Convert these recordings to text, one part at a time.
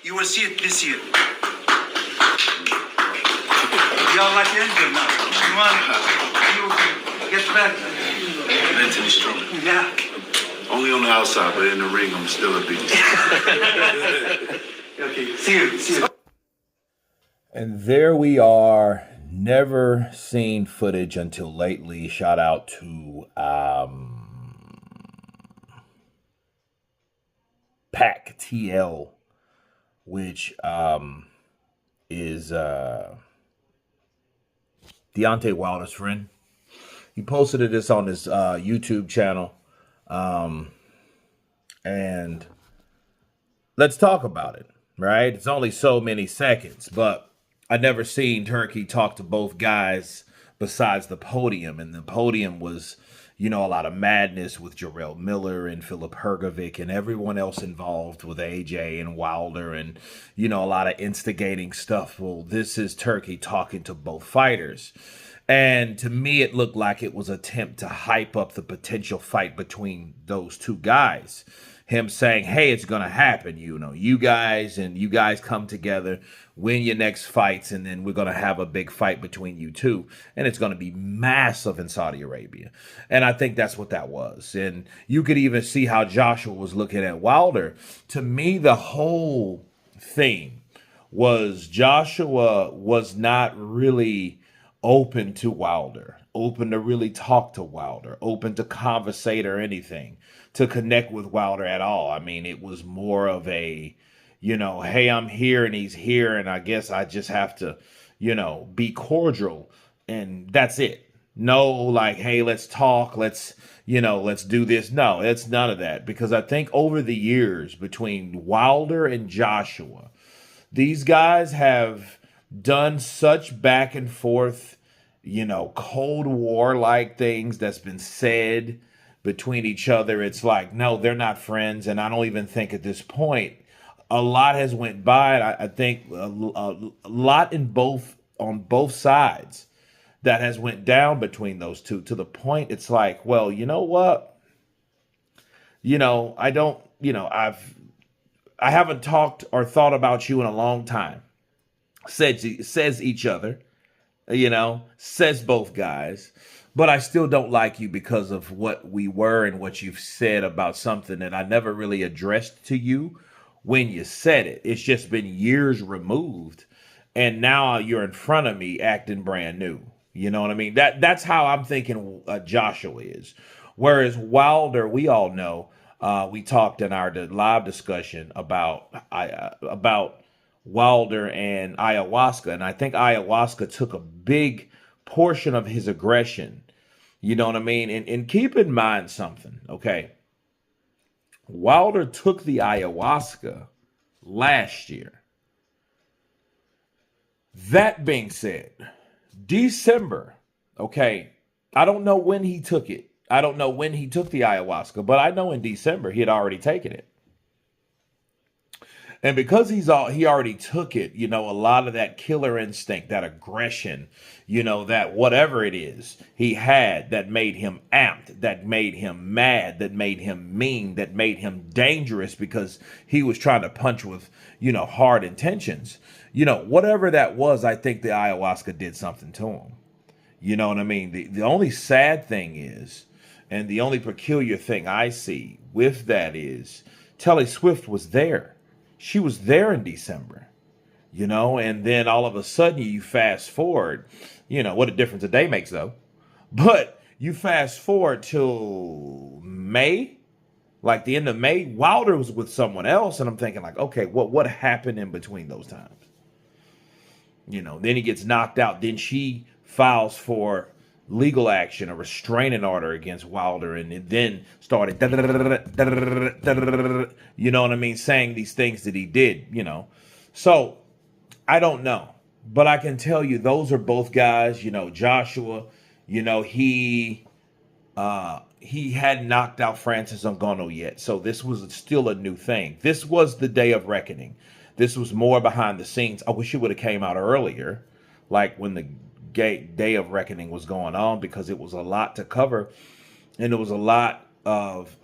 You will see it this year. You are like Angel now. Come on. You get back. Mentally strong. Yeah. Only on the outside, but in the ring, I'm still a beast. Okay. See you. See you. And there we are. Never seen footage until lately. Shout out to Pac TL, which is Deontay Wilder's friend. He posted this on his YouTube channel. And let's talk about it, right? It's only so many seconds, but I never seen Turki talk to both guys besides the podium. And the podium was, you know, a lot of madness with Jarrell Miller and Philip Hergovic and everyone else involved with AJ and Wilder and, you know, a lot of instigating stuff. Well, this is Turki talking to both fighters. And to me, it looked like it was an attempt to hype up the potential fight between those two guys. Him saying, hey, it's going to happen. You know, you guys come together, win your next fights, and then we're going to have a big fight between you two. And it's going to be massive in Saudi Arabia. And I think that's what that was. And you could even see how Joshua was looking at Wilder. To me, the whole thing was Joshua was not really open to Wilder, open to really talk to Wilder, open to conversate or anything, to connect with Wilder at all. I mean, it was more of a, you know, hey, I'm here and he's here, and I guess I just have to, you know, be cordial, and that's it. No, like, hey, let's talk, let's do this. No, it's none of that, because I think over the years between Wilder and Joshua, these guys have done such back and forth, you know, Cold War-like things that's been said between each other. It's like, no, they're not friends. And I don't even think at this point, a lot has went by. And I think a lot on both sides that has went down between those two, to the point it's like, well, you know what? You know, I haven't talked or thought about you in a long time. Says each other, you know, says both guys, but I still don't like you because of what we were and what you've said about something that I never really addressed to you when you said it. It's just been years removed, and now you're in front of me acting brand new. You know what I mean? That's how I'm thinking Joshua is. Whereas Wilder, we all know, we talked in our live discussion about Wilder and ayahuasca. And I think ayahuasca took a big portion of his aggression. You know what I mean? And keep in mind something, okay? Wilder took the ayahuasca last year. That being said, December, okay, I don't know when he took it. I don't know when he took the ayahuasca, but I know in December he had already taken it. And because he already took it, you know, a lot of that killer instinct, that aggression, you know, that whatever it is he had that made him amped, that made him mad, that made him mean, that made him dangerous because he was trying to punch with, you know, hard intentions. You know, whatever that was, I think the ayahuasca did something to him. You know what I mean? The only sad thing is, and the only peculiar thing I see with that is, Telly Swift was there. She was there in December, you know, and then all of a sudden you fast forward, you know, what a difference a day makes though. But you fast forward till May, like the end of May, Wilder was with someone else. And I'm thinking like, okay, what happened in between those times? You know, then he gets knocked out. Then she files for legal action, a restraining order against Wilder, and it then started, you know what I mean, saying these things that he did, you know. So I don't know, but I can tell you those are both guys. You know, Joshua, you know, he hadn't knocked out Francis Ngannou yet, so this was still a new thing. This was the day of reckoning. This was more behind the scenes. I wish it would have came out earlier, like when the day of reckoning was going on, because it was a lot to cover, and there was a lot of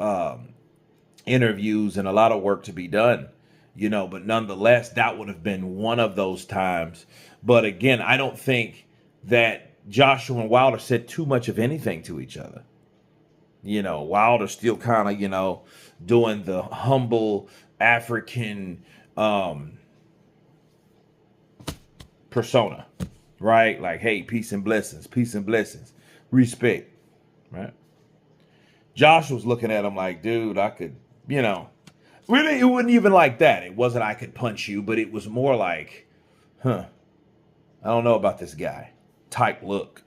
interviews and a lot of work to be done. but nonetheless, that would have been one of those times. But again, I don't think that Joshua and Wilder said too much of anything to each other. Wilder still kind of, doing the humble African persona, right? Like, hey, peace and blessings, respect, right? Josh was looking at him like, dude, I could, really, it wasn't even like that. It wasn't I could punch you, but it was more like, I don't know about this guy type look,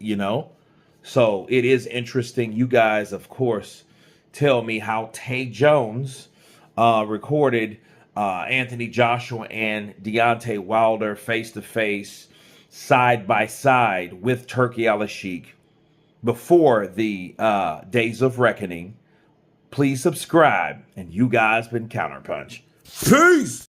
So it is interesting. You guys, of course, tell me how Tay Jones recorded Anthony Joshua and Deontay Wilder face-to-face, side-by-side with Turki Alashisk before the Days of Reckoning. Please subscribe, and you guys been Counterpunch. Peace!